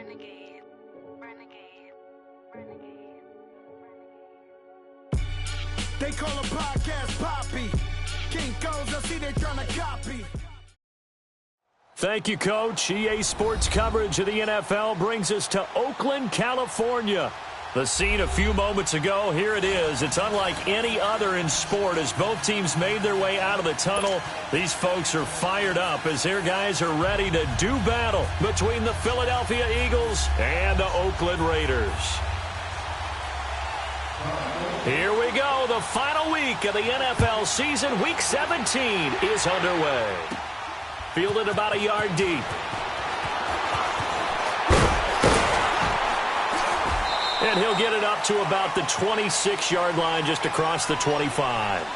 Renegade, renegade, renegade, renegade. They call a podcast Poppy. King goes, I see they trying to copy. Thank you, Coach. EA Sports coverage of the NFL brings us to Oakland, California. The scene a few moments ago, here it is. It's unlike any other in sport as both teams made their way out of the tunnel. These folks are fired up as their guys are ready to do battle between the Philadelphia Eagles and the Oakland Raiders. Here we go. The final week of the NFL season. Week 17 is underway. Fielded about a yard deep. And he'll get it up to about the 26-yard line, just across the 25.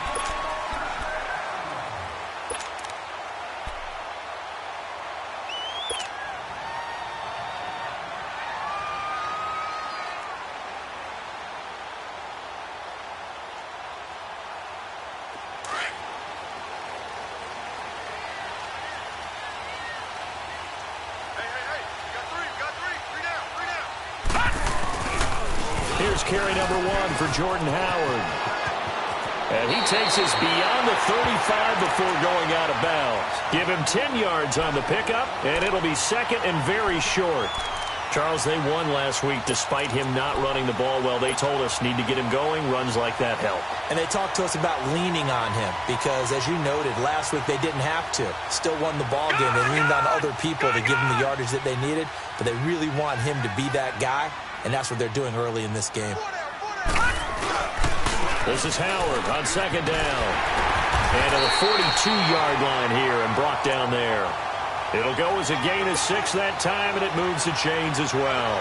Carry number 1 for Jordan Howard. And he takes us beyond the 35 before going out of bounds. Give him 10 yards on the pickup, and it'll be second and very short. Charles, they won last week despite him not running the ball well. They told us need to get him going. Runs like that help. And they talked to us about leaning on him because, as you noted, last week they didn't have to. Still won the ball game. They leaned on other people to give them the yardage that they needed, but they really want him to be that guy. And that's what they're doing early in this game. This is Howard on second down. And to the 42-yard line here and brought down there. It'll go as a gain of 6 that time, and it moves the chains as well.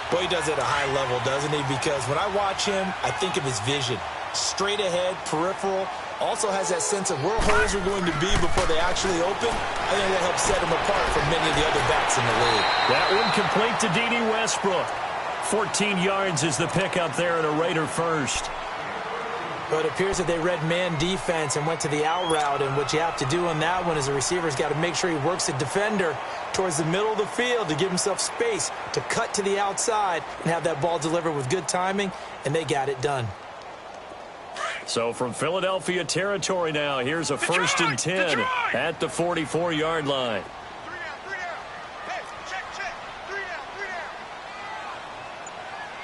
Boy, he does it at a high level, doesn't he? Because when I watch him, I think of his vision. Straight ahead, peripheral. Also has that sense of where holes are going to be before they actually open. I think that helps set him apart from many of the other backs in the league. That one complete to D.D. Westbrook. 14 yards is the pickup there and a Raider first. But it appears that they read man defense and went to the out route. And what you have to do on that one is the receiver's got to make sure he works the defender towards the middle of the field to give himself space to cut to the outside and have that ball delivered with good timing. And they got it done. So from Philadelphia territory now, here's a first and 10 at the 44-yard line.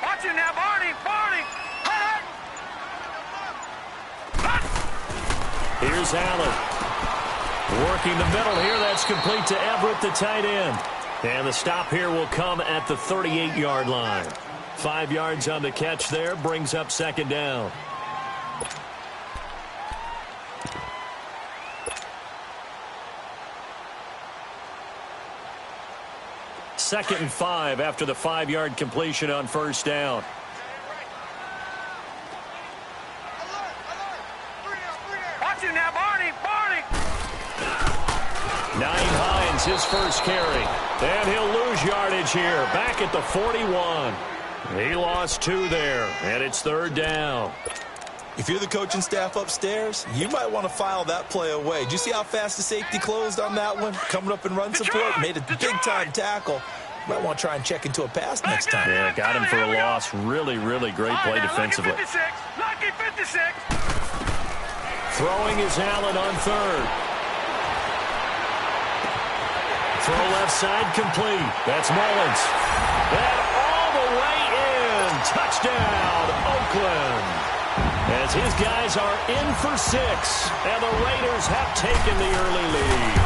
Watch it now, Barney. Here's Allen. Working the middle here. That's complete to Everett, the tight end. And the stop here will come at the 38-yard line. 5 yards on the catch there. Brings up second down. Second and 5 after the 5-yard completion on first down. Watch it now, Barney. Nyheim Hines, his first carry. And he'll lose yardage here. Back at the 41. He lost 2 there, and it's third down. If you're the coaching staff upstairs, you might want to file that play away. Did you see how fast the safety closed on that one? Coming up in run support, made a big-time tackle. Might want to try and check into a pass next time. Yeah, got him for a loss. Really great play defensively. Lucky 56. Throwing is Allen on third. Throw left side complete. That's Mullins. And all the way in. Touchdown, Oakland. As his guys are in for 6, and the Raiders have taken the early lead.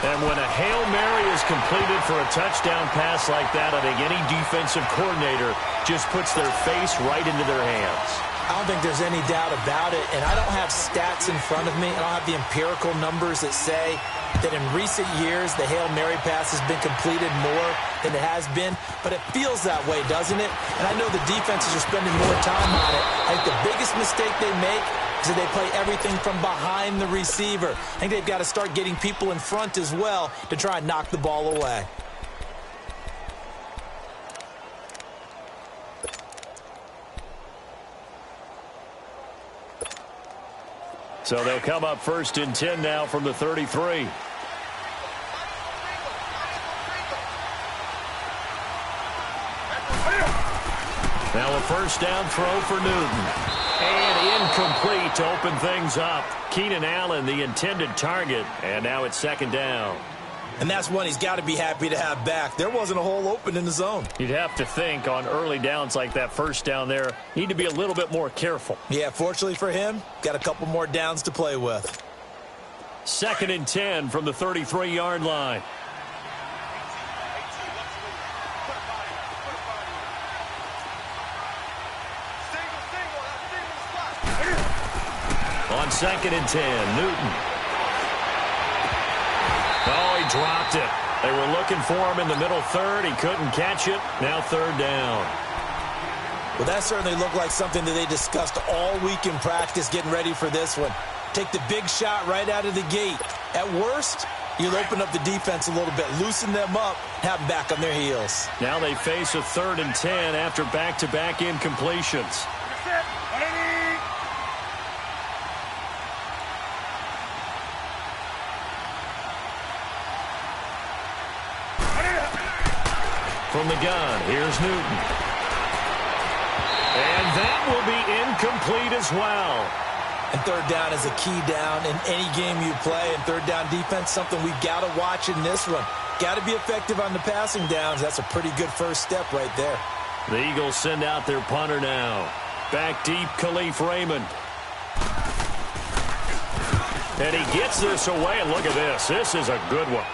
And when a Hail Mary is completed for a touchdown pass like that, I think any defensive coordinator just puts their face right into their hands. I don't think there's any doubt about it, and I don't have stats in front of me. I don't have the empirical numbers that say that in recent years the Hail Mary pass has been completed more than it has been, but it feels that way, doesn't it? And I know the defenses are spending more time on it. I think the biggest mistake they make is that they play everything from behind the receiver. I think they've got to start getting people in front as well to try and knock the ball away. So they'll come up first and 10 now from the 33. Now a first down throw for Newton. And incomplete to open things up. Keenan Allen, the intended target, and now it's second down. And that's one he's got to be happy to have back. There wasn't a hole open in the zone. You'd have to think on early downs like that first down there, need to be a little bit more careful. Yeah, fortunately for him, got a couple more downs to play with. 2nd and 10 from the 33-yard line. On 2nd and 10, Newton. Oh, he dropped it. They were looking for him in the middle third. He couldn't catch it. Now third down. Well, that certainly looked like something that they discussed all week in practice getting ready for this one. Take the big shot right out of the gate. At worst, you'll open up the defense a little bit, loosen them up, have them back on their heels. Now they face a 3rd and 10 after back-to-back incompletions. From the gun, here's Newton. And that will be incomplete as well. And third down is a key down in any game you play. And third down defense, something we've got to watch in this one. Got to be effective on the passing downs. That's a pretty good first step right there. The Eagles send out their punter now. Back deep, Khalif Raymond. And he gets this away. And look at this. This is a good one.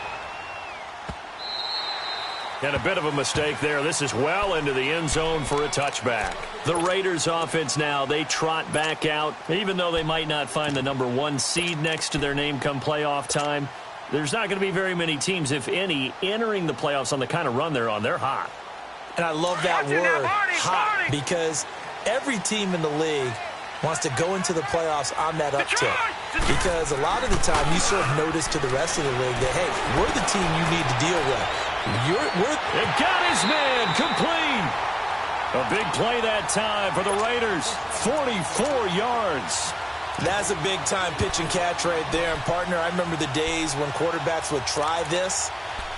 And a bit of a mistake there. This is well into the end zone for a touchback. The Raiders offense now, they trot back out. Even though they might not find the #1 seed next to their name come playoff time, there's not going to be very many teams, if any, entering the playoffs on the kind of run they're on. They're hot. And I love that word, hot, because every team in the league wants to go into the playoffs on that uptick. Because a lot of the time you serve notice to the rest of the league that, hey, we're the team you need to deal with. It got his man complete. A big play that time for the Raiders. 44 yards. That's a big-time pitch and catch right there. And, partner, I remember the days when quarterbacks would try this.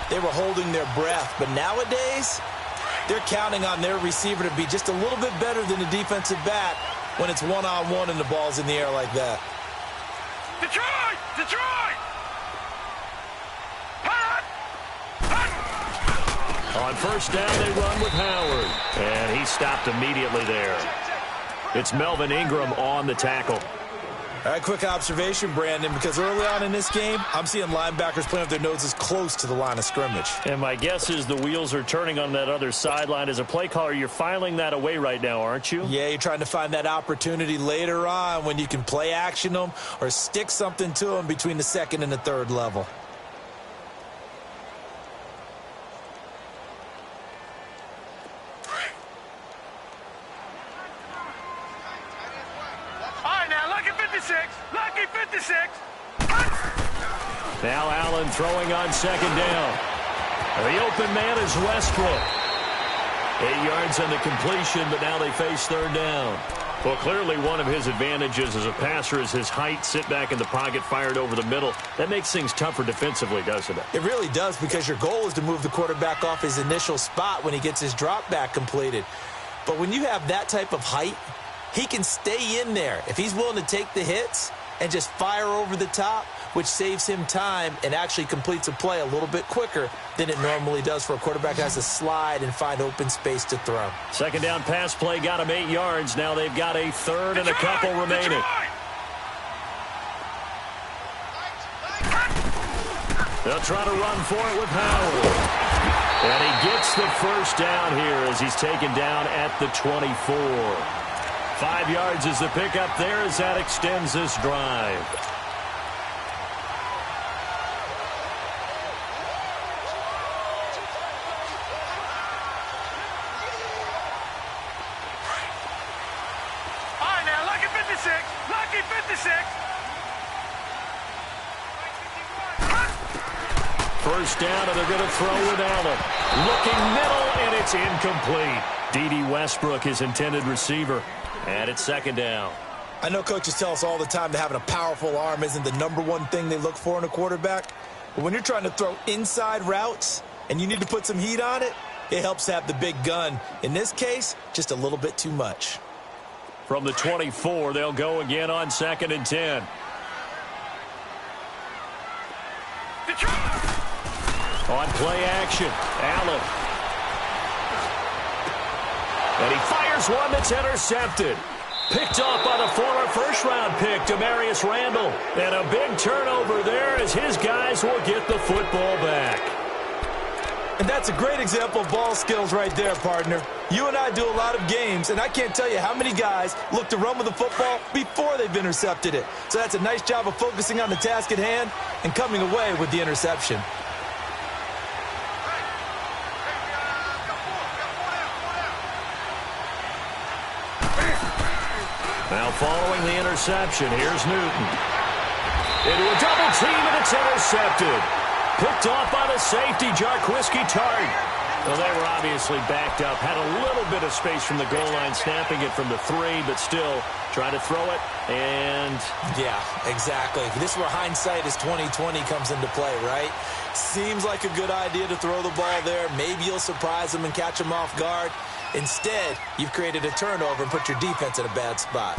They were holding their breath. But nowadays, they're counting on their receiver to be just a little bit better than the defensive back when it's one-on-one and the ball's in the air like that. Detroit! Detroit! On first down, they run with Howard. And he stopped immediately there. It's Melvin Ingram on the tackle. All right, quick observation, Brandon, because early on in this game, I'm seeing linebackers playing with their noses close to the line of scrimmage. And my guess is the wheels are turning on that other sideline. As a play caller, you're filing that away right now, aren't you? Yeah, you're trying to find that opportunity later on when you can play action them or stick something to them between the second and the third level. Lucky 56. Now Allen throwing on second down. The open man is Westbrook. 8 yards on the completion, but now they face third down. Well, clearly one of his advantages as a passer is his height. Sit back in the pocket, fired over the middle. That makes things tougher defensively, doesn't it? It really does, because your goal is to move the quarterback off his initial spot when he gets his drop back completed. But when you have that type of height, he can stay in there if he's willing to take the hits and just fire over the top, which saves him time and actually completes a play a little bit quicker than it normally does for a quarterback who has to slide and find open space to throw. Second down pass play got him 8 yards. Now they've got a third and a couple remaining. They'll try to run for it with Howard. And he gets the first down here as he's taken down at the 24. 5 yards is the pickup there as that extends this drive. All right, now, lucky 56. Lucky 56. First down, and they're going to throw with Allen. Looking middle, and it's incomplete. D.D. Westbrook, his intended receiver. And it's second down. I know coaches tell us all the time that having a powerful arm isn't the #1 thing they look for in a quarterback. But when you're trying to throw inside routes and you need to put some heat on it, it helps have the big gun. In this case, just a little bit too much. From the 24, they'll go again on 2nd and 10. On play action, Allen. And he fires one that's intercepted. Picked off by the former first-round pick, Demarius Randall. And a big turnover there as his guys will get the football back. And that's a great example of ball skills right there, partner. You and I do a lot of games, and I can't tell you how many guys look to run with the football before they've intercepted it. So that's a nice job of focusing on the task at hand and coming away with the interception. Now following the interception, here's Newton. Into a double team, and it's intercepted. Picked off by the safety, Jarquiski Tart. Well, they were obviously backed up. Had a little bit of space from the goal line, snapping it from the 3, but still trying to throw it. And yeah, exactly. This is where hindsight is 20/20 comes into play, right? Seems like a good idea to throw the ball there. Maybe you'll surprise them and catch them off guard. Instead, you've created a turnover and put your defense in a bad spot.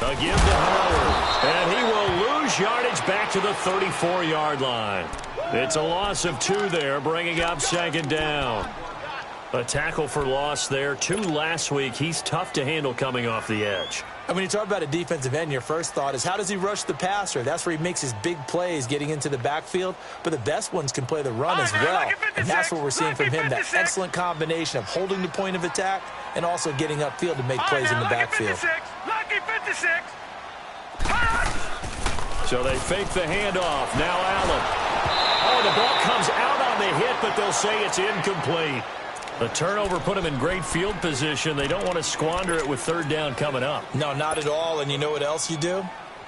A give to Howard, and he will lose yardage back to the 34-yard line. It's a loss of 2 there, bringing up 2nd down. A tackle for loss there, 2 last week. He's tough to handle coming off the edge. And when you talk about a defensive end, your first thought is, how does he rush the passer? That's where he makes his big plays getting into the backfield. But the best ones can play the run as well. And that's what we're seeing from him, that excellent combination of holding the point of attack and also getting upfield to make plays in the backfield. So they fake the handoff. Now Allen. Oh, the ball comes out on the hit, but they'll say it's incomplete. The turnover put them in great field position. They don't want to squander it with 3rd down coming up. No, not at all. And you know what else you do?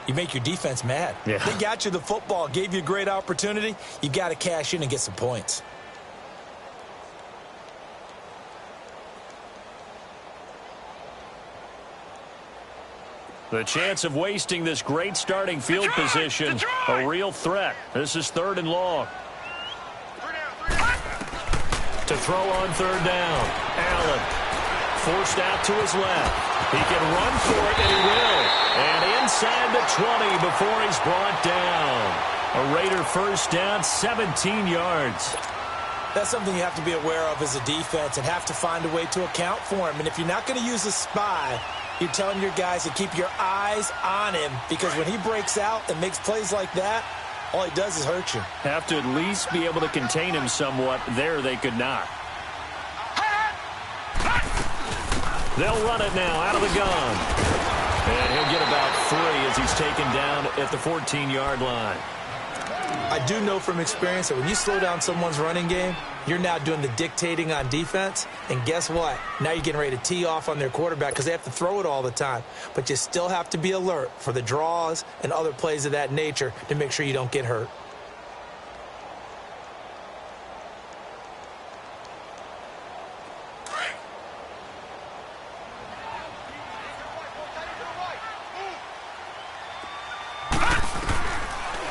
You make your defense mad. Yeah. They got you the football, gave you a great opportunity. You got to cash in and get some points. The chance of wasting this great starting field position, a real threat. This is 3rd and long. To throw on 3rd down. Allen forced out to his left. He can run for it, and he will. And inside the 20 before he's brought down. A Raider first down, 17 yards. That's something you have to be aware of as a defense and have to find a way to account for him. And if you're not going to use a spy, you're telling your guys to keep your eyes on him, because when he breaks out and makes plays like that, all he does is hurt you. Have to at least be able to contain him somewhat. There they could not. They'll run it now out of the gun. And he'll get about 3 as he's taken down at the 14-yard line. I do know from experience that when you slow down someone's running game, you're now doing the dictating on defense. And guess what? Now you're getting ready to tee off on their quarterback because they have to throw it all the time. But you still have to be alert for the draws and other plays of that nature to make sure you don't get hurt.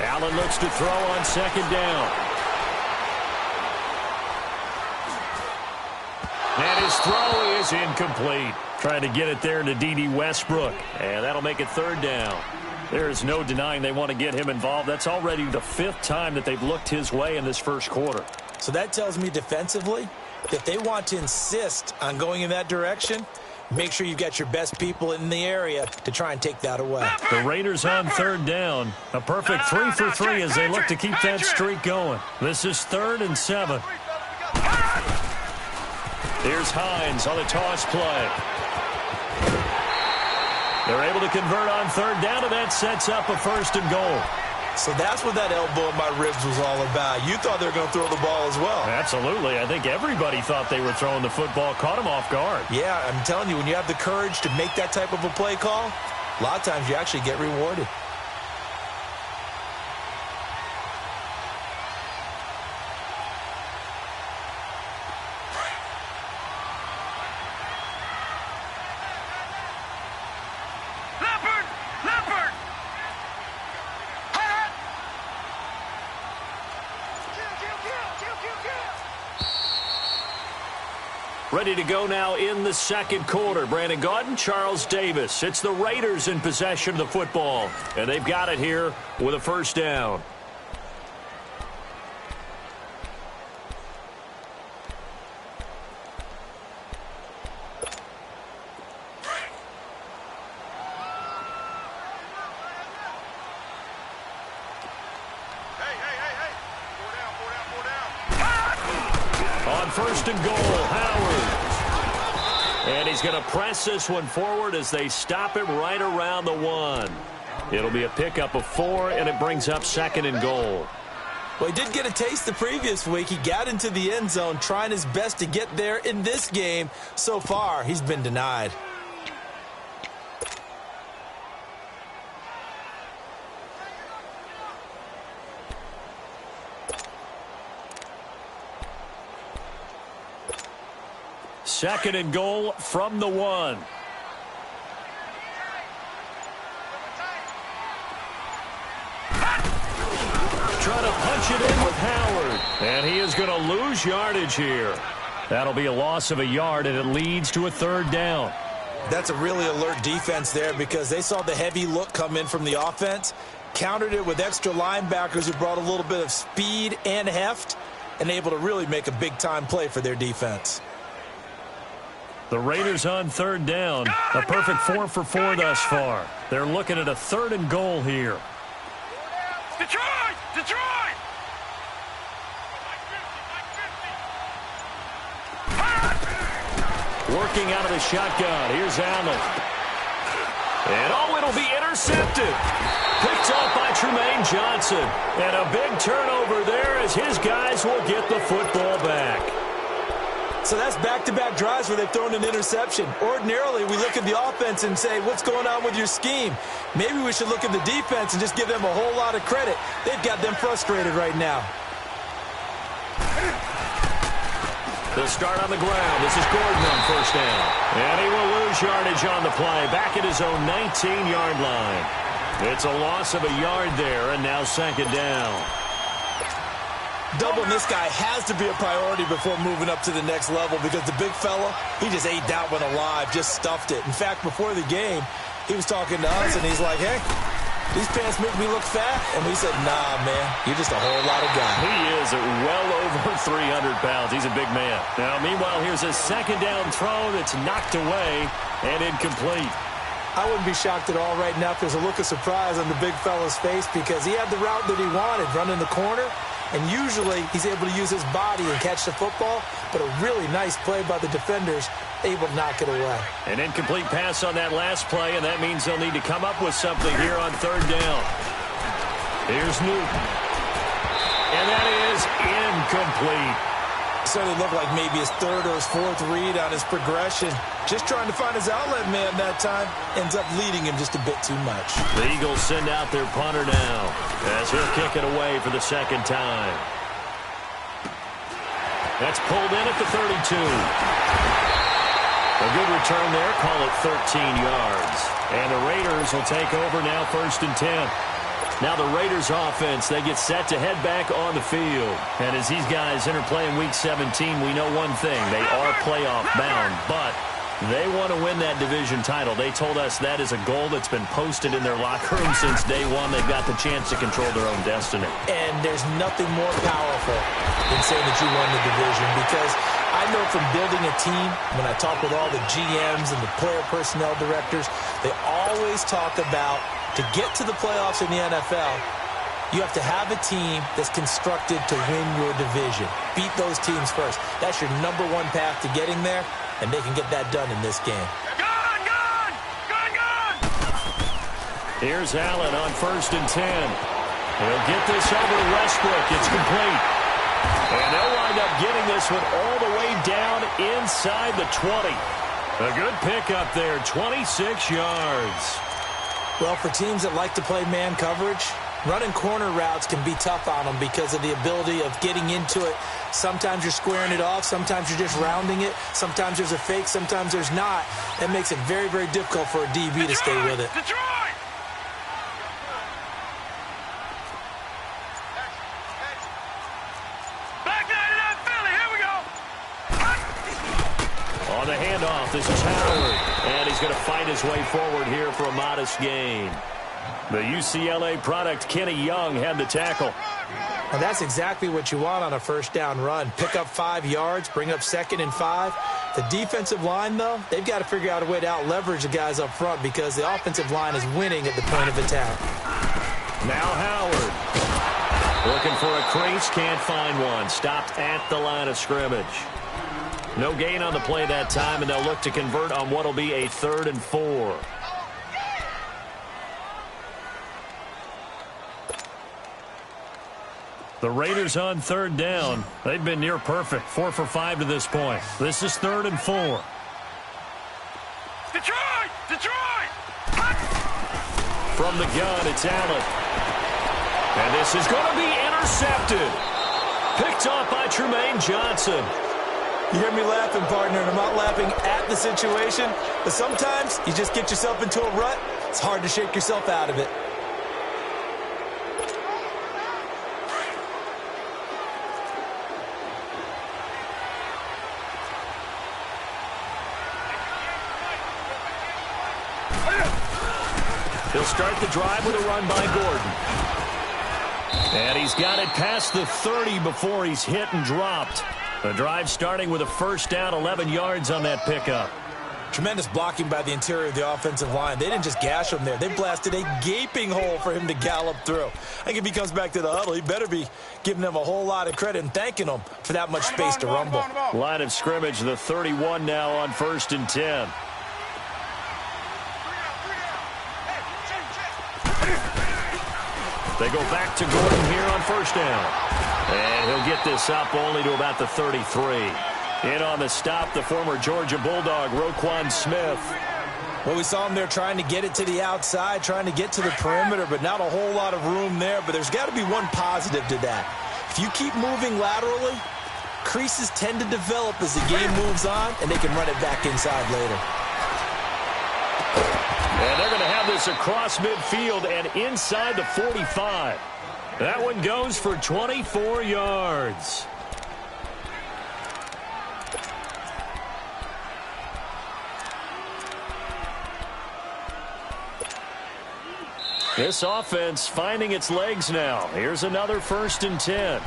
Allen looks to throw on 2nd down. And his throw is incomplete. Trying to get it there to D.D. Westbrook. And that'll make it 3rd down. There's no denying they want to get him involved. That's already the 5th time that they've looked his way in this first quarter. So that tells me defensively that they want to insist on going in that direction. Make sure you've got your best people in the area to try and take that away. The Raiders on 3rd down. A perfect 3 for 3 as they look to keep that streak going. This is 3rd and 7. Here's Hines on the toss play. They're able to convert on 3rd down, and that sets up a 1st and goal. So that's what that elbow in my ribs was all about. You thought they were going to throw the ball as well. Absolutely. I think everybody thought they were throwing the football, caught him off guard. Yeah, I'm telling you, when you have the courage to make that type of a play call, a lot of times you actually get rewarded. Ready to go now in the second quarter. Brandon Gaudin, Charles Davis. It's the Raiders in possession of the football, and they've got it here with a first down. First and goal, Howard. And he's going to press this one forward as they stop him right around the 1. It'll be a pickup of 4, and it brings up second and goal. Well, he did get a taste the previous week. He got into the end zone trying his best to get there in this game. So far, he's been denied. Second and goal from the 1. Trying to punch it in with Howard. And he is going to lose yardage here. That'll be a loss of a yard, and it leads to a third down. That's a really alert defense there because they saw the heavy look come in from the offense, countered it with extra linebackers who brought a little bit of speed and heft, and able to really make a big-time play for their defense. The Raiders on third down. A perfect 4 for 4 thus far. They're looking at a third and goal here. Detroit! Detroit! Working out of the shotgun. Here's Allen. And it'll be intercepted. Picked off by Tremaine Johnson. And a big turnover there as his guys will get the football back. So that's back-to-back drives where they've thrown an interception. Ordinarily, we look at the offense and say, what's going on with your scheme? Maybe we should look at the defense and just give them a whole lot of credit. They've got them frustrated right now. They'll start on the ground. This is Gordon on first down. And he will lose yardage on the play. Back at his own 19-yard line. It's a loss of a yard there, and now second down. Doubling this guy has to be a priority before moving up to the next level because the big fella, he just ate that one alive, just stuffed it. In fact, before the game, he was talking to us, and he's like, hey, these pants make me look fat. And we said, nah, man, you're just a whole lot of guy. He is well over 300 pounds. He's a big man. Now, meanwhile, here's a second down throw that's knocked away and incomplete. I wouldn't be shocked at all right now if there's a look of surprise on the big fella's face because he had the route that he wanted, running the corner. And usually he's able to use his body and catch the football, but a really nice play by the defenders, able to knock it away. An incomplete pass on that last play, and that means they'll need to come up with something here on third down. Here's Newton. And that is incomplete. Certainly looked like maybe his third or his fourth read on his progression. Just trying to find his outlet man that time. Ends up leading him just a bit too much. The Eagles send out their punter now as he'll kick it away for the second time. That's pulled in at the 32. A good return there. Call it 13 yards. And the Raiders will take over now first and 10. Now the Raiders offense, they get set to head back on the field. And as these guys enter play in Week 17, we know one thing. They are playoff bound, but they want to win that division title. They told us that is a goal that's been posted in their locker room since day one. They've got the chance to control their own destiny. And there's nothing more powerful than saying that you won the division because I know from building a team, when I talk with all the GMs and the player personnel directors, they always talk about to get to the playoffs in the NFL, you have to have a team that's constructed to win your division. Beat those teams first. That's your number one path to getting there, and they can get that done in this game. Gone! Here's Allen on first and 10. He'll get this over to Westbrook. It's complete. And they'll wind up getting this one all the way down inside the 20. A good pickup there, 26 yards. Well, for teams that like to play man coverage, running corner routes can be tough on them because of the ability of getting into it. Sometimes you're squaring it off. Sometimes you're just rounding it. Sometimes there's a fake. Sometimes there's not. That makes it very, very difficult for a DB to stay with it. Detroit! Back that it up, Philly. Here we go. On the handoff, this is Howard. And he's going to fight his way forward here for a modest gain. The UCLA product, Kenny Young, had the tackle. And that's exactly what you want on a first down run. Pick up 5 yards, bring up 2nd and 5. The defensive line, though, they've got to figure out a way to out-leverage the guys up front because the offensive line is winning at the point of attack. Now Howard. Looking for a crease, can't find one. Stopped at the line of scrimmage. No gain on the play that time, and they'll look to convert on what will be a 3rd and 4. The Raiders on 3rd down. They've been near perfect. 4 for 5 to this point. This is 3rd and 4. Detroit! Detroit! From the gun, it's Allen. And this is going to be intercepted. Picked off by Tremaine Johnson. You hear me laughing, partner, and I'm not laughing at the situation, but sometimes you just get yourself into a rut. It's hard to shake yourself out of it. He'll start the drive with a run by Gordon. And he's got it past the 30 before he's hit and dropped. The drive starting with a first down, 11 yards on that pickup. Tremendous blocking by the interior of the offensive line. They didn't just gash him there. They blasted a gaping hole for him to gallop through. I think if he comes back to the huddle, he better be giving them a whole lot of credit and thanking them for that much space to rumble. Line of scrimmage, the 31 now on 1st and 10. They go back to Gordon here on first down. And he'll get this up only to about the 33. In on the stop, the former Georgia Bulldog, Roquan Smith. Well, we saw him there trying to get it to the outside, trying to get to the perimeter, but not a whole lot of room there. But there's got to be one positive to that. If you keep moving laterally, creases tend to develop as the game moves on, and they can run it back inside later. And they're going to have this across midfield and inside the 45. That one goes for 24 yards. This offense finding its legs now. Here's another 1st and 10.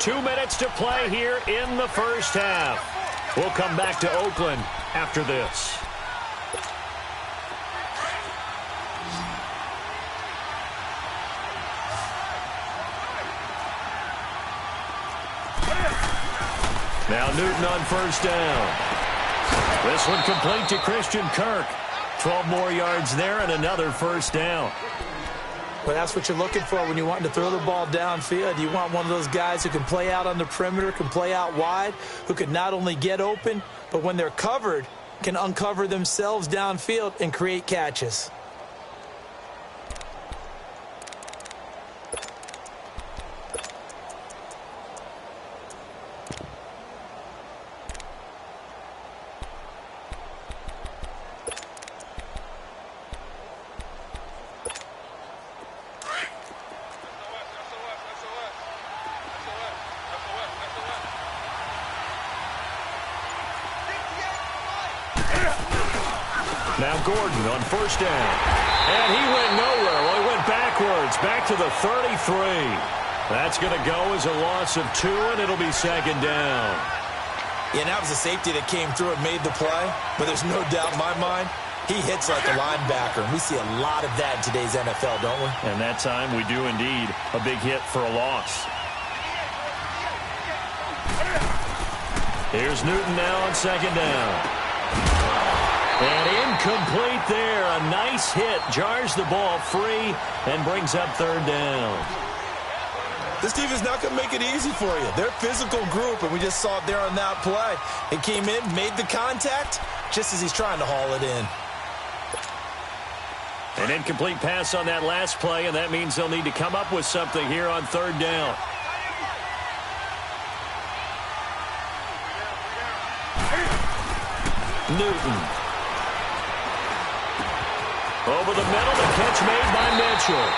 2 minutes to play here in the first half. We'll come back to Oakland after this. Now Newton on first down. This one complete to Christian Kirk. 12 more yards there and another first down. Well, that's what you're looking for when you're wanting to throw the ball downfield. You want one of those guys who can play out on the perimeter, can play out wide, who can not only get open, but when they're covered, can uncover themselves downfield and create catches. Now Gordon on first down. And he went nowhere. Well, he went backwards, back to the 33. That's going to go as a loss of 2, and it'll be 2nd down. Yeah, that was a safety that came through and made the play. But there's no doubt in my mind, he hits like a linebacker. And we see a lot of that in today's NFL, don't we? And that time we do indeed. A big hit for a loss. Here's Newton now on 2nd down. And incomplete there. A nice hit. Jars the ball free and brings up 3rd down. This team is not going to make it easy for you. They're a physical group, and we just saw it there on that play. It came in, made the contact, just as he's trying to haul it in. An incomplete pass on that last play, and that means they'll need to come up with something here on 3rd down. Newton. Over the middle, the catch made by Mitchell.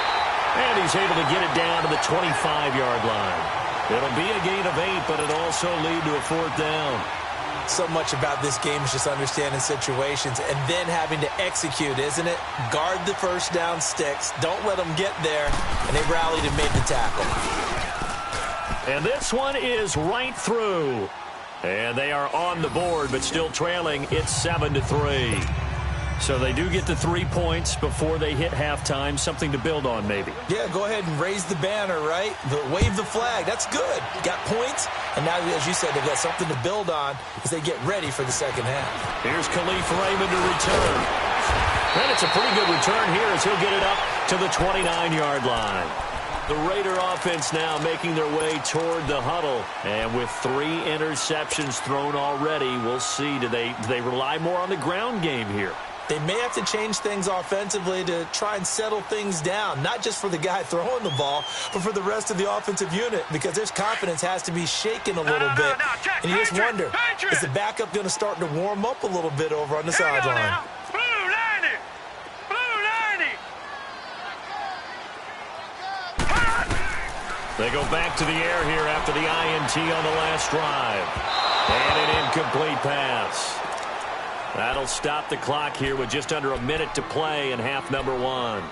And he's able to get it down to the 25-yard line. It'll be a gain of 8, but it'll also lead to a 4th down. So much about this game is just understanding situations and then having to execute, isn't it? Guard the first down sticks. Don't let them get there. And they rallied and made the tackle. And this one is right through. And they are on the board, but still trailing. It's 7-3. So they do get the 3 points before they hit halftime. Something to build on, maybe. Yeah, go ahead and raise the banner, right? Wave the flag. That's good. Got points. And now, as you said, they've got something to build on as they get ready for the second half. Here's Khalif Raymond to return. And it's a pretty good return here as he'll get it up to the 29-yard line. The Raider offense now making their way toward the huddle. And with 3 interceptions thrown already, we'll see. Do they rely more on the ground game here? They may have to change things offensively to try and settle things down, not just for the guy throwing the ball, but for the rest of the offensive unit, because their confidence has to be shaken a little bit. And you just wonder, is the backup going to start to warm up a little bit over on the sideline? They go back to the air here after the INT on the last drive. And an incomplete pass. That'll stop the clock here with just under a minute to play in half number 1.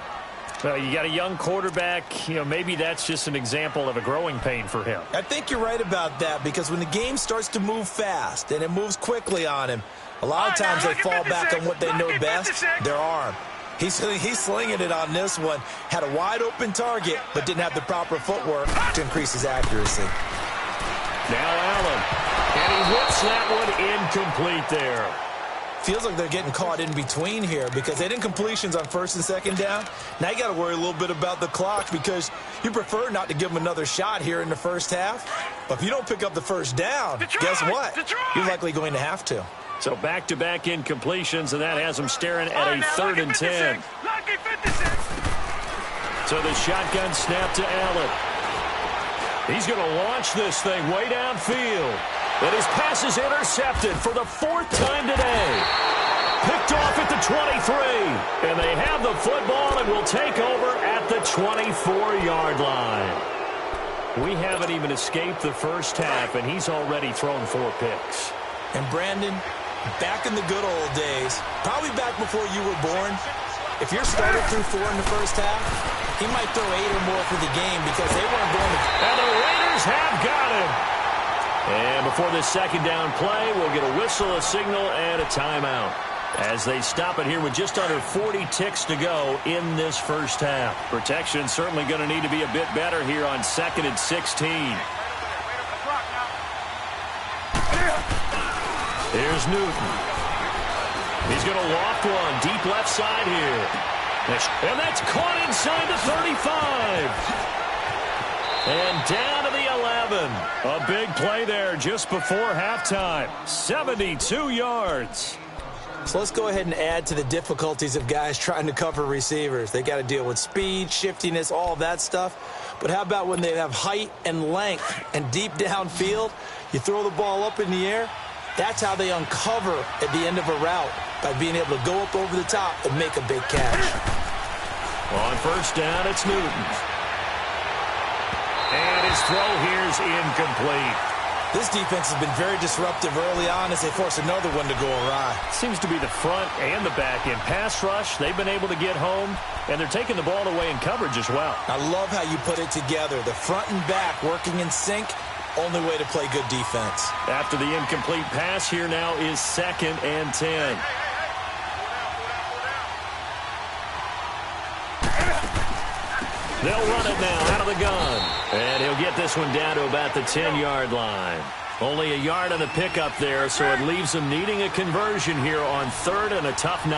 Well, you got a young quarterback. Maybe that's just an example of a growing pain for him. I think you're right about that, because when the game starts to move fast and it moves quickly on him, a lot of times they fall back on what they know best, their arm. He's slinging it on this one. Had a wide-open target, but didn't have the proper footwork to increase his accuracy. Now Allen. And he whips that one incomplete there. Feels like they're getting caught in between here because they didn't completions on first and second down. Now you got to worry a little bit about the clock because you prefer not to give them another shot here in the first half. But if you don't pick up the first down, guess what? You're likely going to have to. So back-to-back incompletions, and that has them staring at a 3rd and 10. So the shotgun snap to Allen. He's going to launch this thing way downfield. And his pass is intercepted for the 4th time today. Picked off at the 23. And they have the football and will take over at the 24-yard line. We haven't even escaped the first half, and he's already thrown 4 picks. And Brandon, back in the good old days, probably back before you were born, if your starter threw 4 in the first half, he might throw 8 or more for the game because they weren't going to... And the Raiders have got him. And before this second down play, we'll get a whistle, a signal, and a timeout as they stop it here with just under 40 ticks to go in this first half. Protection certainly going to need to be a bit better here on 2nd and 16. Here's Newton. He's going to loft one deep left side here. And that's caught inside the 35. And down to the 11. A big play there just before halftime. 72 yards. So let's go ahead and add to the difficulties of guys trying to cover receivers. They got to deal with speed, shiftiness, all of that stuff. But how about when they have height and length and deep downfield? You throw the ball up in the air. That's how they uncover at the end of a route, by being able to go up over the top and make a big catch. On first down, it's Newton. And his throw here's incomplete. This defense has been very disruptive early on as they force another one to go awry. Seems to be the front and the back end. Pass rush, they've been able to get home, and they're taking the ball away in coverage as well. I love how you put it together. The front and back working in sync, only way to play good defense. After the incomplete pass, here now is 2nd and 10. They'll run it now out of the gun. And he'll get this one down to about the 10-yard line. Only a yard on the pickup there, so it leaves them needing a conversion here on 3rd and a tough 9.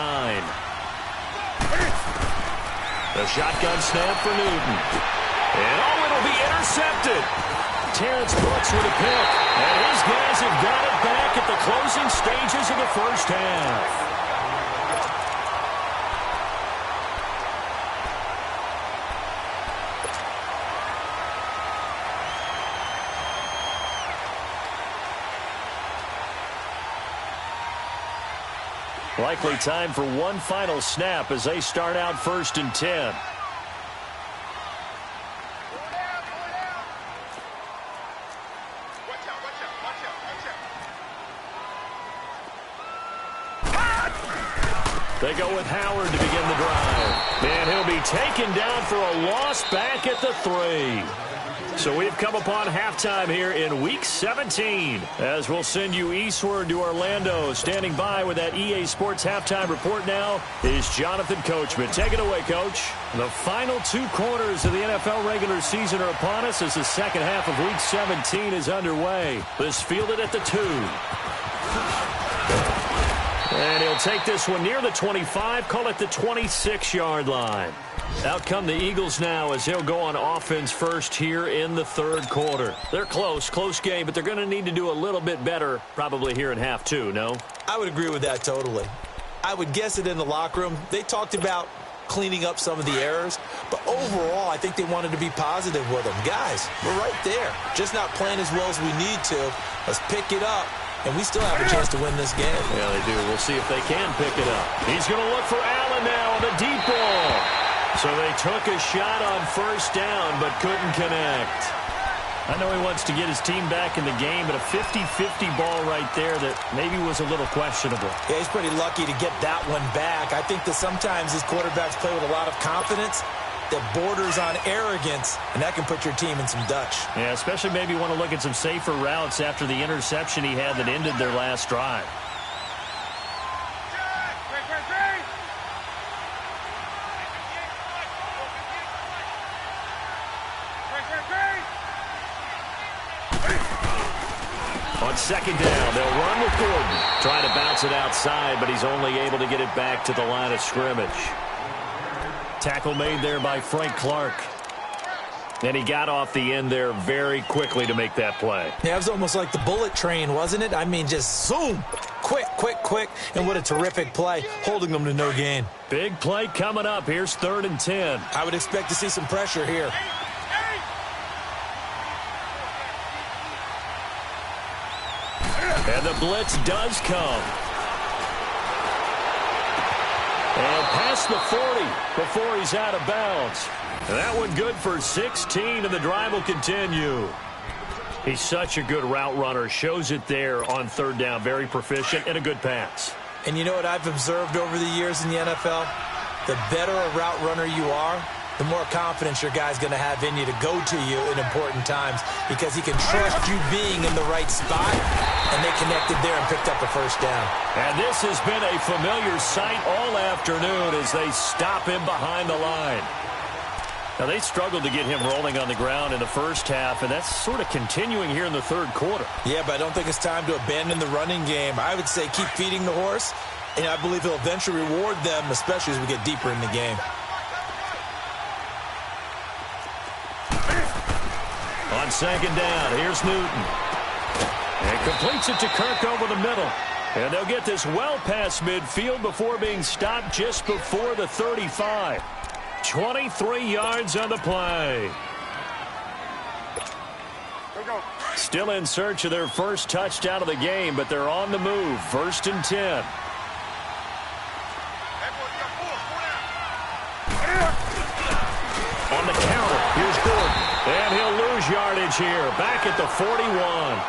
The shotgun snap for Newton. And it'll be intercepted. Terrence Brooks with a pick. And his guys have got it back at the closing stages of the first half. Likely time for one final snap as they start out 1st and 10. They go with Howard to begin the drive. And he'll be taken down for a loss back at the 3. So we've come upon halftime here in Week 17 as we'll send you eastward to Orlando. Standing by with that EA Sports halftime report now is Jonathan Coachman. Take it away, Coach. The final 2 quarters of the NFL regular season are upon us as the second half of Week 17 is underway. This fielded at the 2. And he'll take this one near the 25, call it the 26-yard line. Out come the Eagles now as he'll go on offense first here in the 3rd quarter. They're close game, but they're going to need to do a little bit better probably here in half 2, no? I would agree with that totally. I would guess it in the locker room. They talked about cleaning up some of the errors, but overall I think they wanted to be positive with them. Guys, we're right there. Just not playing as well as we need to. Let's pick it up. And we still have a chance to win this game. Yeah, they do. We'll see if they can pick it up. He's going to look for Allen now on the deep ball. So they took a shot on first down but couldn't connect. I know he wants to get his team back in the game, but a 50-50 ball right there that maybe was a little questionable. Yeah, he's pretty lucky to get that one back. I think that sometimes these quarterbacks play with a lot of confidence that borders on arrogance, and that can put your team in some Dutch. Yeah, especially maybe want to look at some safer routes after the interception he had that ended their last drive. On second down, they'll run with Gordon. Trying to bounce it outside, but he's only able to get it back to the line of scrimmage. Tackle made there by Frank Clark. And he got off the end there very quickly to make that play. Yeah, it was almost like the bullet train, wasn't it? I mean, just zoom. Quick. And what a terrific play, holding them to no gain. Big play coming up. Here's 3rd and 10. I would expect to see some pressure here. And the blitz does come. And past the 40 before he's out of bounds. And that one good for 16, and the drive will continue. He's such a good route runner. Shows it there on 3rd down. Very proficient and a good pass. And you know what I've observed over the years in the NFL? The better a route runner you are, the more confidence your guy's going to have in you to go to you in important times because he can trust you being in the right spot, and they connected there and picked up a first down. And this has been a familiar sight all afternoon as they stop him behind the line. Now, they struggled to get him rolling on the ground in the first half, and that's sort of continuing here in the 3rd quarter. Yeah, but I don't think it's time to abandon the running game. I would say keep feeding the horse, and I believe he'll eventually reward them, especially as we get deeper in the game. On second down, here's Newton. And completes it to Kirk over the middle. And they'll get this well past midfield before being stopped just before the 35. 23 yards on the play. Still in search of their first touchdown of the game, but they're on the move. 1st and 10. On the counter, here's Gordon. And he'll lose yardage here. Back at the 41.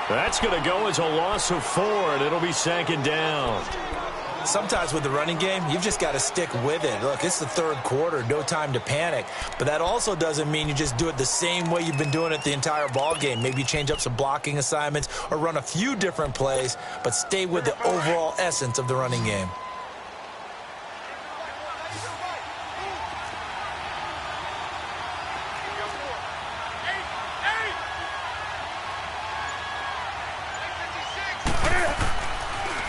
That's going to go as a loss of 4, and it'll be 2nd down. Sometimes with the running game, you've just got to stick with it. Look, it's the 3rd quarter, no time to panic. But that also doesn't mean you just do it the same way you've been doing it the entire ball game. Maybe change up some blocking assignments or run a few different plays, but stay with the overall essence of the running game.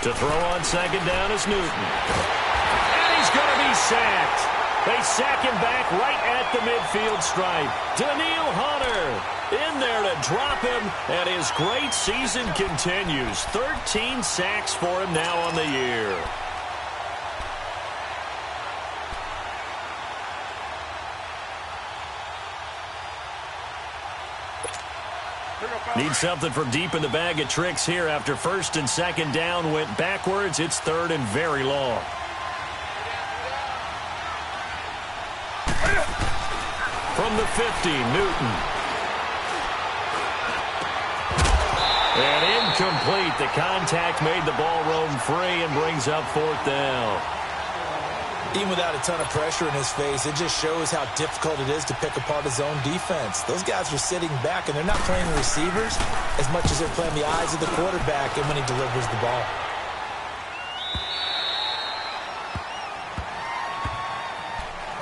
To throw on second down is Newton. And he's going to be sacked. They sack him back right at the midfield stripe. Daniil Hunter in there to drop him, and his great season continues. 13 sacks for him now on the year. Need something from deep in the bag of tricks here after 1st and 2nd down went backwards. It's 3rd and very long. From the 50, Newton. And incomplete. The contact made the ball roam free and brings up 4th down. Even without a ton of pressure in his face, it just shows how difficult it is to pick apart his own defense. Those guys are sitting back, and they're not playing receivers as much as they're playing the eyes of the quarterback and when he delivers the ball.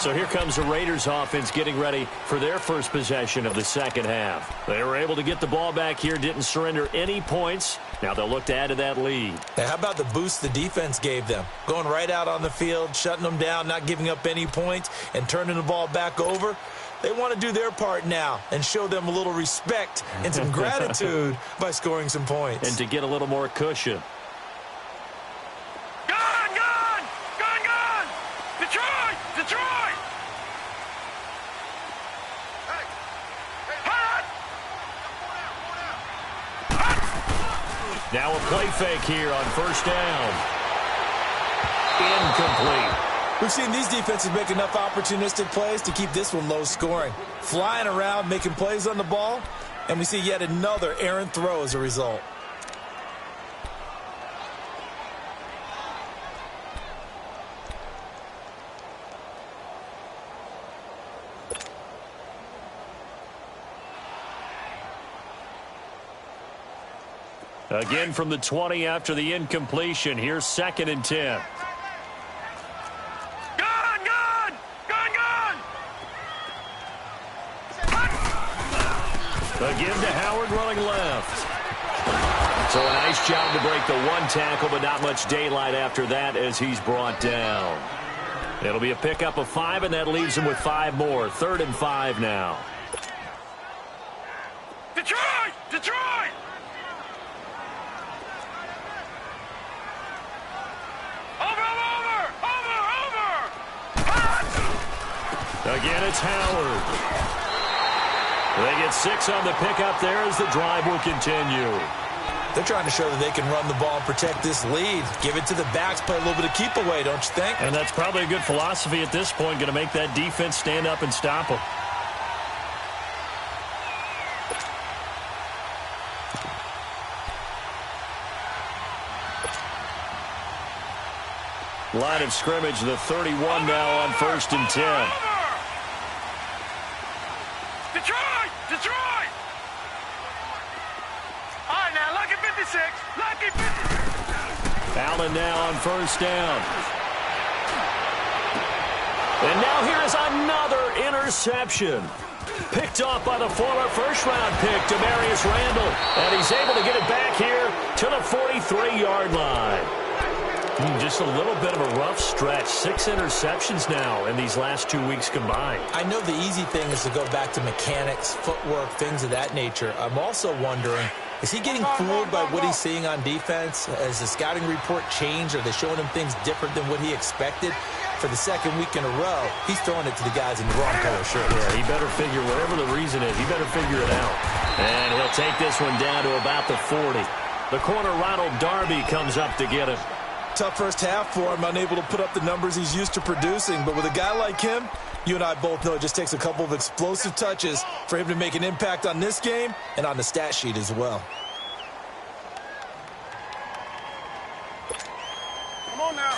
So here comes the Raiders offense getting ready for their first possession of the second half. They were able to get the ball back here, didn't surrender any points. Now they'll look to add to that lead. Hey, how about the boost the defense gave them? Going right out on the field, shutting them down, not giving up any points, and turning the ball back over. They want to do their part now and show them a little respect and some gratitude by scoring some points. And to get a little more cushion. Now a play fake here on first down. Incomplete. We've seen these defenses make enough opportunistic plays to keep this one low scoring. Flying around, making plays on the ball, and we see yet another errant throw as a result. Again from the 20 after the incompletion. Here's 2nd and 10. Again to Howard running left. So a nice job to break the one tackle, but not much daylight after that as he's brought down. It'll be a pickup of 5, and that leaves him with 5 more. 3rd and 5 now. Detroit! Detroit! Again, it's Howard. They get 6 on the pickup there as the drive will continue. They're trying to show that they can run the ball and protect this lead. Give it to the backs, play a little bit of keep away, don't you think? And that's probably a good philosophy at this point, going to make that defense stand up and stop them. Line of scrimmage, the 31 now on 1st and 10. Detroit! Detroit! All right, now, lucky 56. Lucky 56. Allen now on 1st down. And now here is another interception. Picked off by the former first-round pick, Demarius Randall. And he's able to get it back here to the 43-yard line. Just a little bit of a rough stretch. 6 interceptions now in these last 2 weeks combined. I know the easy thing is to go back to mechanics, footwork, things of that nature. I'm also wondering, is he getting fooled by what he's seeing on defense? Has the scouting report changed? Are they showing him things different than what he expected? For the 2nd week in a row, he's throwing it to the guys in the wrong color shirt. Yeah, he better figure, whatever the reason is, he better figure it out. And he'll take this one down to about the 40. The corner, Ronald Darby, comes up to get it. Tough first half for him, unable to put up the numbers he's used to producing. But with a guy like him, you and I both know it just takes a couple of explosive touches for him to make an impact on this game and on the stat sheet as well. Come on now.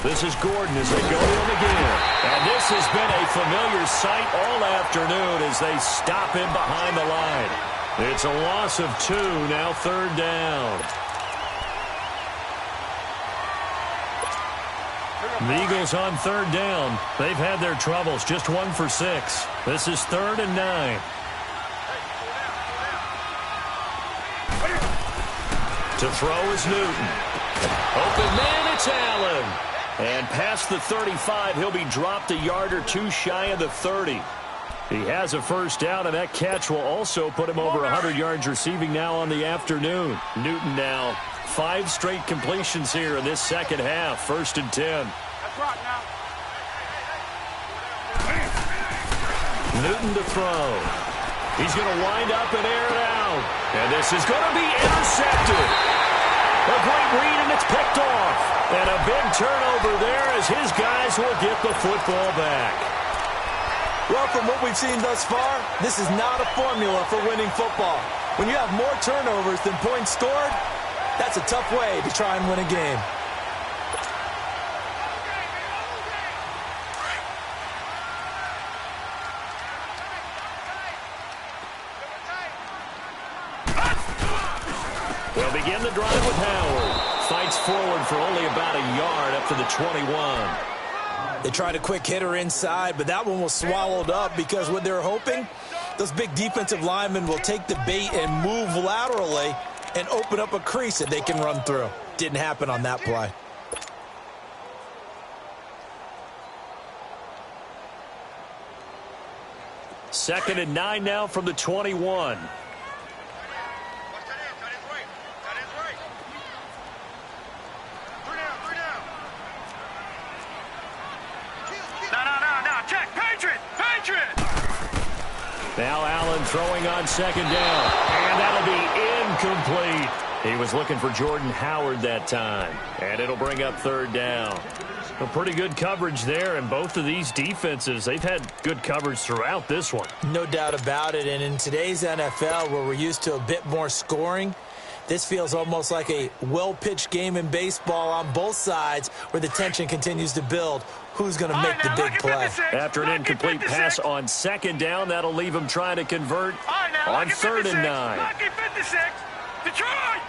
This is Gordon as they go to him again. And this has been a familiar sight all afternoon as they stop him behind the line. It's a loss of 2, now 3rd down. The Eagles on 3rd down. They've had their troubles, just 1 for 6. This is 3rd and 9. To throw is Newton. Open man, it's Allen. And past the 35, he'll be dropped a yard or 2 shy of the 30. He has a first down, and that catch will also put him over 100 yards receiving now on the afternoon. Newton now 5 straight completions here in this second half. 1st and 10. That's right now. Newton to throw. He's going to wind up and air it out. And this is going to be intercepted. A great read, and it's picked off. And a big turnover there as his guys will get the football back. Well, from what we've seen thus far, this is not a formula for winning football. When you have more turnovers than points scored, that's a tough way to try and win a game. They'll begin the drive with Howard. Fights forward for only about a yard up to the 21. They tried a quick hitter inside, but that one was swallowed up because what they're hoping, those big defensive linemen will take the bait and move laterally and open up a crease that they can run through. Didn't happen on that play. Second and 9 now from the 21. Now Allen throwing on second down. And that'll be incomplete. He was looking for Jordan Howard that time. And it'll bring up third down. A pretty good coverage there, and both of these defenses, they've had good coverage throughout this one. No doubt about it, and in today's NFL, where we're used to a bit more scoring, this feels almost like a well-pitched game in baseball on both sides where the tension continues to build. Who's going to make the big play? After an incomplete pass on second down, that'll leave him trying to convert on third and 9. Detroit!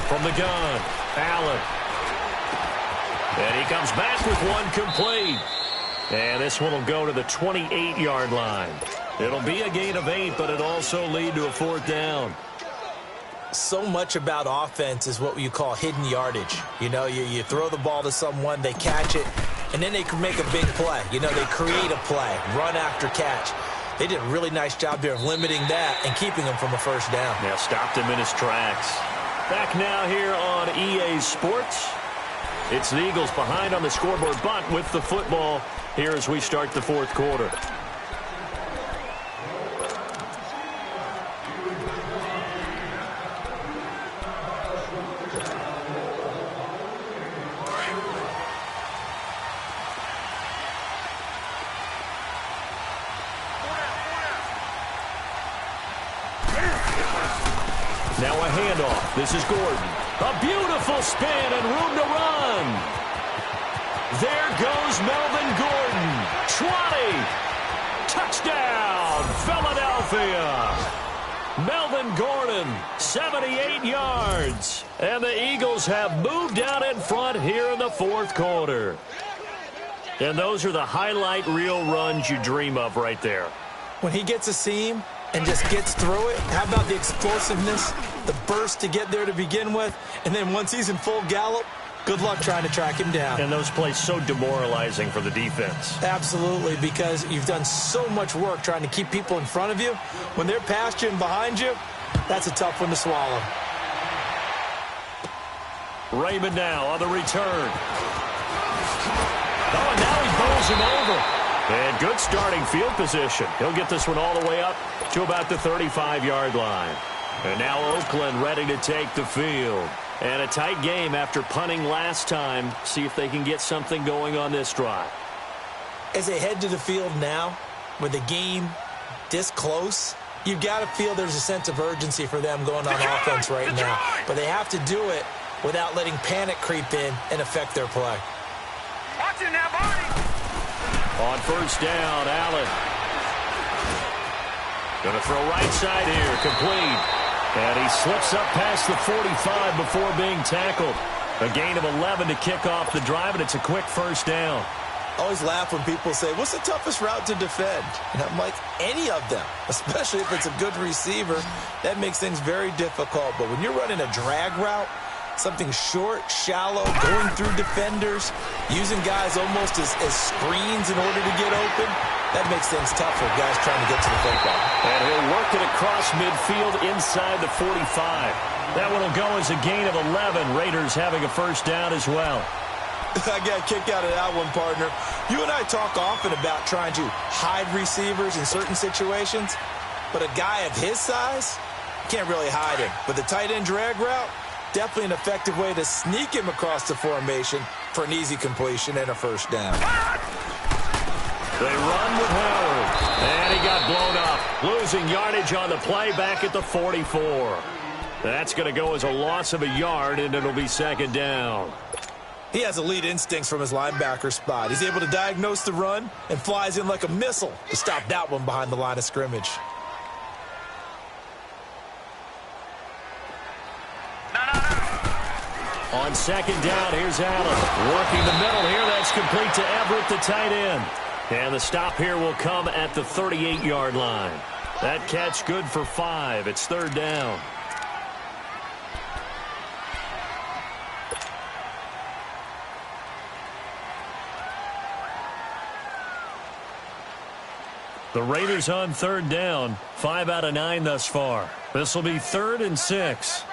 From the gun, Allen. And he comes back with one complete. And this one will go to the 28-yard line. It'll be a gain of 8, but it'll also lead to a fourth down. So much about offense is what you call hidden yardage. You know, you throw the ball to someone, they catch it, and then they can make a big play. You know, they create a play, run after catch. They did a really nice job there of limiting that and keeping him from a first down. Yeah, stopped him in his tracks. Back now here on EA Sports. It's the Eagles behind on the scoreboard, but with the football here as we start the fourth quarter. Now a handoff. This is Gordon. A beautiful spin and room to run. There goes Melvin Gordon. 20. Touchdown, Philadelphia. Melvin Gordon, 78 yards. And the Eagles have moved out in front here in the fourth quarter. And those are the highlight reel runs you dream of right there. When he gets a seam and just gets through it, how about the explosiveness, the burst to get there to begin with, and then once he's in full gallop, good luck trying to track him down. And those plays so demoralizing for the defense. Absolutely, because you've done so much work trying to keep people in front of you. When they're past you and behind you, that's a tough one to swallow. Raymond now on the return. Oh, and now he bowls him over. And good starting field position. He'll get this one all the way up to about the 35-yard line. And now Oakland ready to take the field. And a tight game after punting last time. See if they can get something going on this drive. As they head to the field now, with the game this close, you've got to feel there's a sense of urgency for them going on offense right now. But they have to do it without letting panic creep in and affect their play. Watch it now, Barney. On first down, Allen. Going to throw right side here, complete. And he slips up past the 45 before being tackled. A gain of 11 to kick off the drive, and it's a quick first down. I always laugh when people say, what's the toughest route to defend? And I'm like, any of them, especially if it's a good receiver. That makes things very difficult. But when you're running a drag route, something short, shallow, going through defenders, using guys almost as screens in order to get open, that makes things tough for guys trying to get to the football. And he'll work it across midfield inside the 45. That one will go as a gain of 11. Raiders having a first down as well. I got a kick out of that one, partner. You and I talk often about trying to hide receivers in certain situations, but a guy of his size, can't really hide him. But the tight end drag route, definitely an effective way to sneak him across the formation for an easy completion and a first down. They run with Howard, and he got blown up, losing yardage on the play back at the 44. That's going to go as a loss of a yard, and it'll be second down. He has elite instincts from his linebacker spot. He's able to diagnose the run and flies in like a missile to stop that one behind the line of scrimmage. On second down, here's Allen. Working the middle here. That's complete to Everett, the tight end. And the stop here will come at the 38-yard line. That catch good for 5. It's third down. The Raiders on third down. 5 out of 9 thus far. This will be 3rd and 6.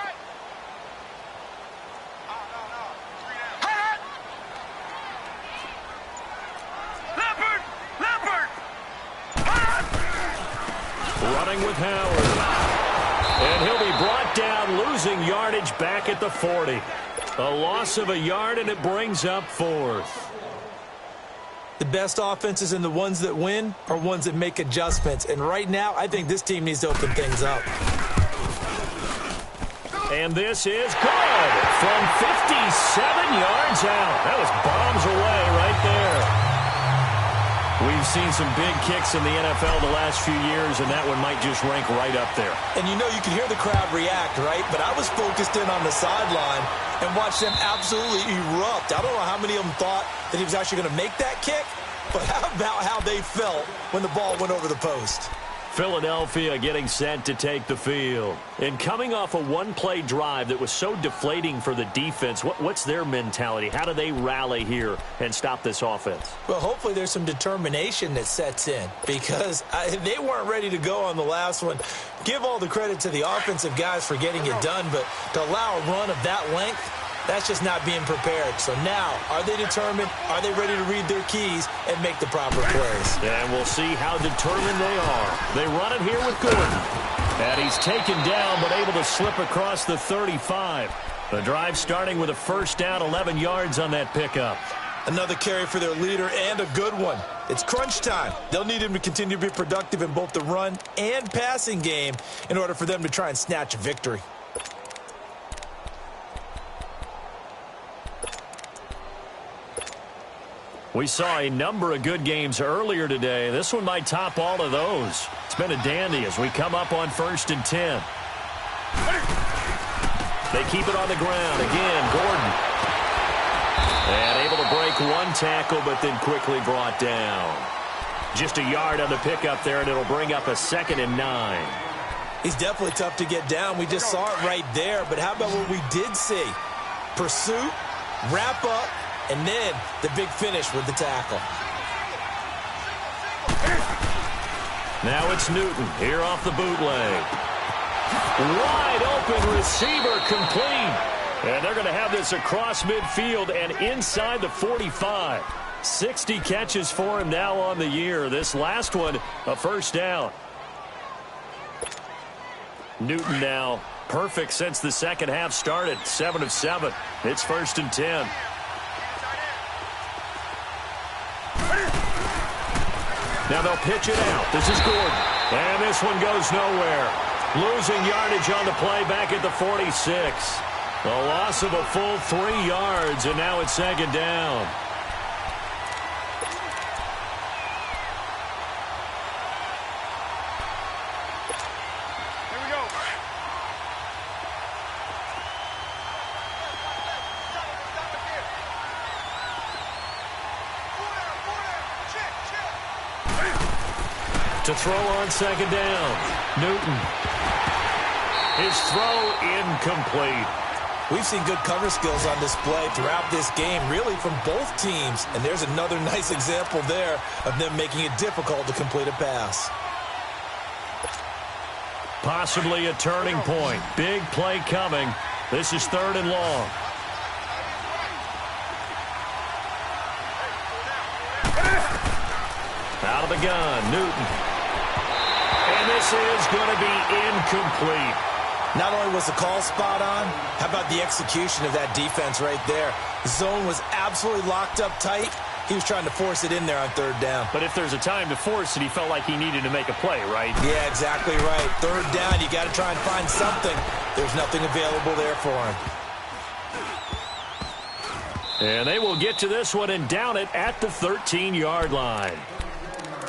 Running with Howard. And he'll be brought down, losing yardage back at the 40. A loss of a yard, and it brings up 4th. The best offenses and the ones that win are ones that make adjustments. And right now, I think this team needs to open things up. And this is good from 57 yards out. That was bombs away right there. We've seen some big kicks in the NFL the last few years, and that one might just rank right up there. And you know, you can hear the crowd react, right? But I was focused in on the sideline and watched them absolutely erupt. I don't know how many of them thought that he was actually going to make that kick, but how about how they felt when the ball went over the post? Philadelphia getting set to take the field. And coming off a one-play drive that was so deflating for the defense, what's their mentality? How do they rally here and stop this offense? Well, hopefully there's some determination that sets in because they weren't ready to go on the last one. Give all the credit to the offensive guys for getting it done, but to allow a run of that length, that's just not being prepared. So now, are they determined? Are they ready to read their keys and make the proper plays? And we'll see how determined they are. They run it here with Gordon. And he's taken down but able to slip across the 35. The drive starting with a first down, 11 yards on that pickup. Another carry for their leader and a good one. It's crunch time. They'll need him to continue to be productive in both the run and passing game in order for them to try and snatch a victory. We saw a number of good games earlier today. This one might top all of those. It's been a dandy as we come up on 1st and 10. They keep it on the ground. Again, Gordon. And able to break one tackle, but then quickly brought down. Just a yard on the pickup there, and it'll bring up a 2nd and 9. He's definitely tough to get down. We just saw it right there. But how about what we did see? Pursuit, wrap up, and then the big finish with the tackle. Now it's Newton here off the bootleg. Wide open receiver complete. And they're going to have this across midfield and inside the 45. 60 catches for him now on the year. This last one, a first down. Newton now perfect since the second half started. 7 of 7. It's 1st and 10. Now they'll pitch it out. This is Gordon. And this one goes nowhere. Losing yardage on the play back at the 46. A loss of a full 3 yards, and now it's 2nd down. Here we go. To throw on 2nd down. Newton. His throw incomplete. We've seen good cover skills on display throughout this game, really from both teams. And there's another nice example there of them making it difficult to complete a pass. Possibly a turning point. Big play coming. This is 3rd and long. Out of the gun, Newton. And this is going to be incomplete. Not only was the call spot on, how about the execution of that defense right there? The zone was absolutely locked up tight. He was trying to force it in there on third down. But if there's a time to force it, he felt like he needed to make a play, right? Yeah, exactly right. Third down, you got to try and find something. There's nothing available there for him. And they will get to this one and down it at the 13-yard line.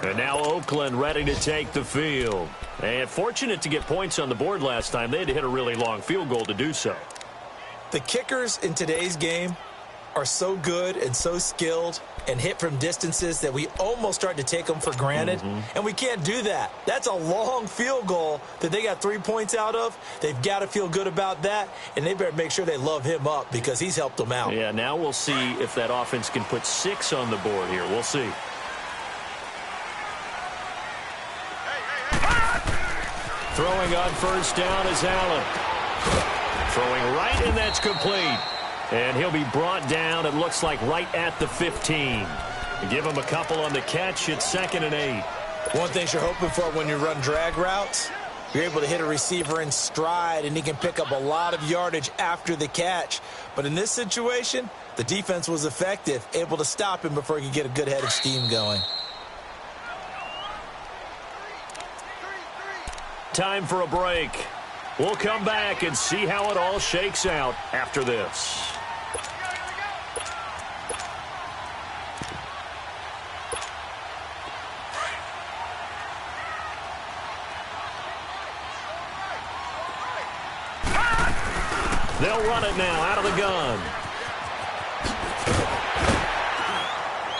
And now Oakland ready to take the field. And fortunate to get points on the board last time. They had to hit a really long field goal to do so. The kickers in today's game are so good and so skilled and hit from distances that we almost start to take them for granted. And we can't do that. That's a long field goal that they got 3 points out of. They've got to feel good about that, and they better make sure they love him up because he's helped them out. Yeah, now we'll see if that offense can put 6 on the board here. We'll see. Throwing on first down is Allen. Throwing right, and that's complete. And he'll be brought down, it looks like, right at the 15. Give him a couple on the catch. It's 2nd and 8. One thing you're hoping for when you run drag routes, you're able to hit a receiver in stride, and he can pick up a lot of yardage after the catch. But in this situation, the defense was effective, able to stop him before he could get a good head of steam going. Time for a break. We'll come back and see how it all shakes out after this. They'll run it now out of the gun.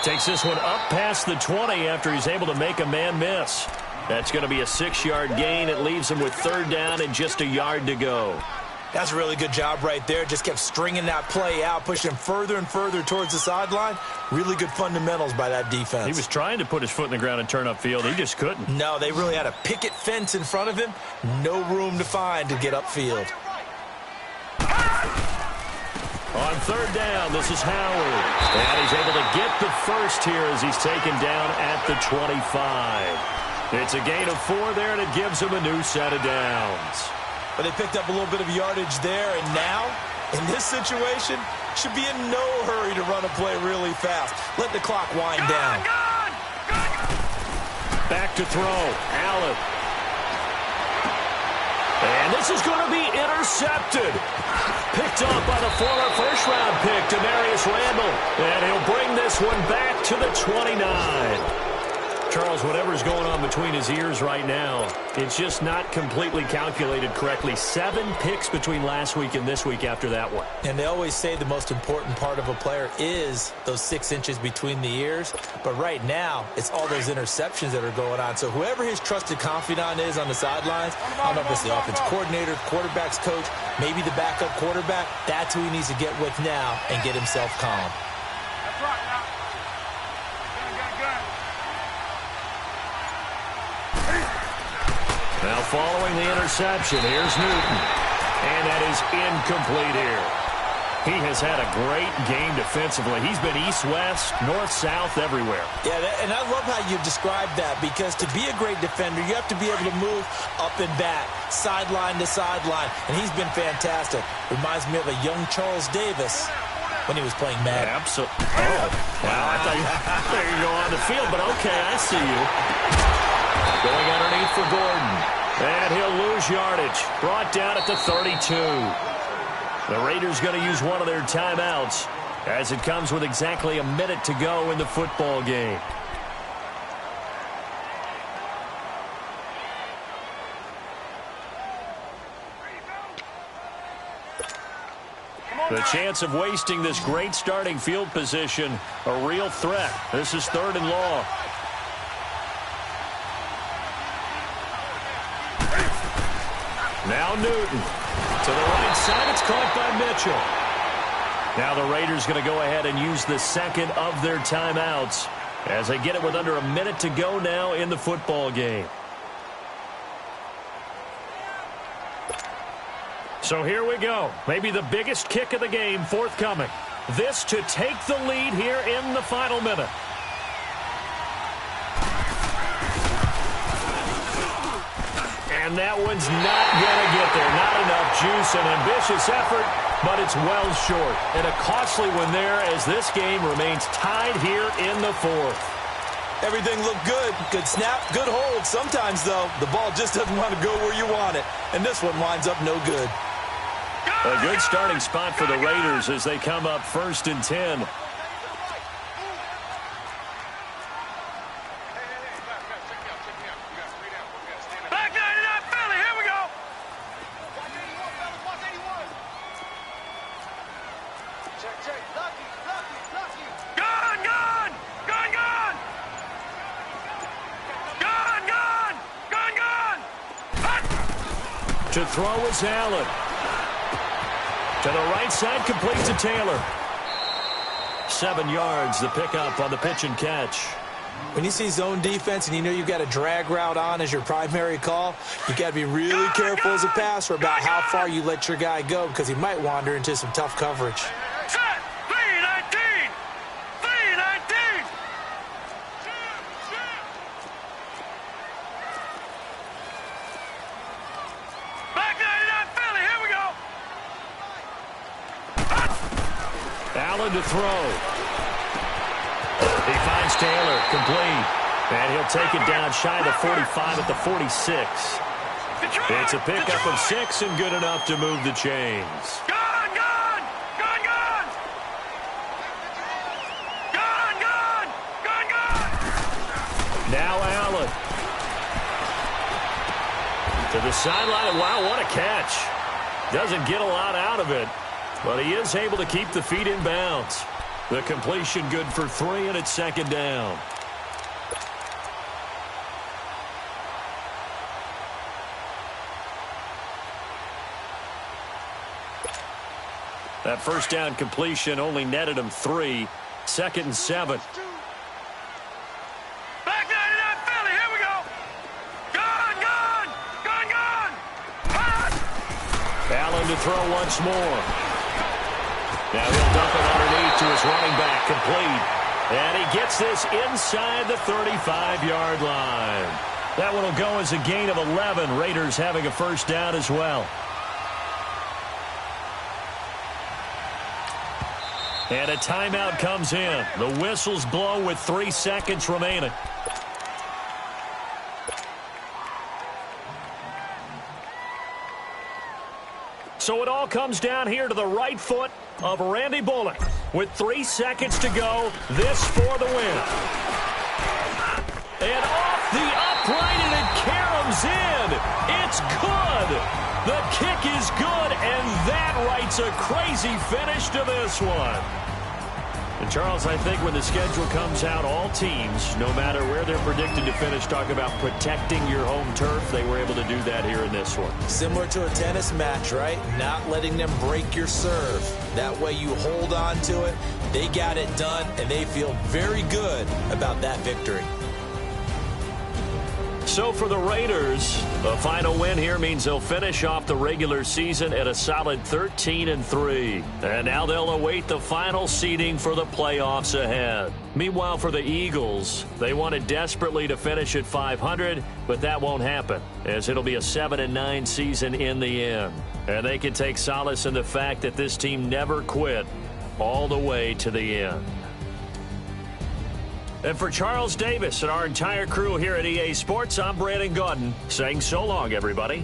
Takes this one up past the 20 after he's able to make a man miss. That's going to be a 6-yard gain. It leaves him with 3rd down and just a yard to go. That's a really good job right there. Just kept stringing that play out, pushing him further and further towards the sideline. Really good fundamentals by that defense. He was trying to put his foot in the ground and turn upfield. He just couldn't. No, they really had a picket fence in front of him. No room to find to get upfield. On 3rd down, this is Howard. And he's able to get the first here as he's taken down at the 25. It's a gain of 4 there, and it gives him a new set of downs. But they picked up a little bit of yardage there, and now, in this situation, should be in no hurry to run a play really fast. Let the clock wind down. Back to throw. Allen. And this is going to be intercepted. Picked off by the former first-round pick, Demarius Randall. And he'll bring this one back to the 29. Charles, whatever's going on between his ears right now, it's just not completely calculated correctly. 7 picks between last week and this week after that one. And they always say the most important part of a player is those 6 inches between the ears. But right now, it's all those interceptions that are going on. So whoever his trusted confidant is on the sidelines, I don't know if it's the offense coordinator, quarterback's coach, maybe the backup quarterback, that's who he needs to get with now and get himself calm. That's right now. Now following the interception, here's Newton. And that is incomplete here. He has had a great game defensively. He's been east-west, north-south, everywhere. Yeah, and I love how you described that, because to be a great defender, you have to be able to move up and back, sideline to sideline, and he's been fantastic. Reminds me of a young Charles Davis when he was playing Madden. Absolutely. Oh, wow. I thought you go on the field, but okay, I see you. Going underneath for Gordon. And he'll lose yardage. Brought down at the 32. The Raiders going to use one of their timeouts as it comes with exactly a minute to go in the football game. The chance of wasting this great starting field position, a real threat. This is 3rd and long. Now Newton. To the right side, it's caught by Mitchell. Now the Raiders going to go ahead and use the second of their timeouts as they get it with under a minute to go now in the football game. So here we go. Maybe the biggest kick of the game forthcoming. This to take the lead here in the final minute. And And that one's not going to get there. Not enough juice. An ambitious effort, but it's well short. And a costly one there as this game remains tied here in the fourth. Everything looked good. Good snap, good hold. Sometimes, though, the ball just doesn't want to go where you want it. And this one winds up no good. A good starting spot for the Raiders as they come up 1st and 10. To throw is Allen. To the right side, complete to Taylor. 7 yards, the pickup on the pitch and catch. When you see zone defense and you know you've got a drag route on as your primary call, you've got to be really careful as a passer about how far you let your guy go because he might wander into some tough coverage. Allen to throw. He finds Taylor, complete. And he'll take it down shy of the 45 at the 46. It's a pickup of 6 and good enough to move the chains. Now Allen. To the sideline. Wow, what a catch. Doesn't get a lot out of it. But he is able to keep the feet in bounds. The completion good for 3, and it's 2nd down. That first down completion only netted him 3. 2nd and 7. Allen to throw once more. Now he'll dump it underneath to his running back, complete. And he gets this inside the 35-yard line. That one will go as a gain of 11. Raiders having a first down as well. And a timeout comes in. The whistles blow with 3 seconds remaining. So it all comes down here to the right foot of Randy Bullock. With 3 seconds to go, this for the win. And off the upright, and it caroms in. It's good. The kick is good, and that writes a crazy finish to this one. And, Charles, I think when the schedule comes out, all teams, no matter where they're predicted to finish, talk about protecting your home turf. They were able to do that here in this one. Similar to a tennis match, right? Not letting them break your serve. That way you hold on to it. They got it done, and they feel very good about that victory. So for the Raiders, a final win here means they'll finish off the regular season at a solid 13-3. And now they'll await the final seeding for the playoffs ahead. Meanwhile, for the Eagles, they wanted desperately to finish at 500, but that won't happen, as it'll be a 7-9 season in the end. And they can take solace in the fact that this team never quit all the way to the end. And for Charles Davis and our entire crew here at EA Sports, I'm Brandon Gaudin saying so long, everybody.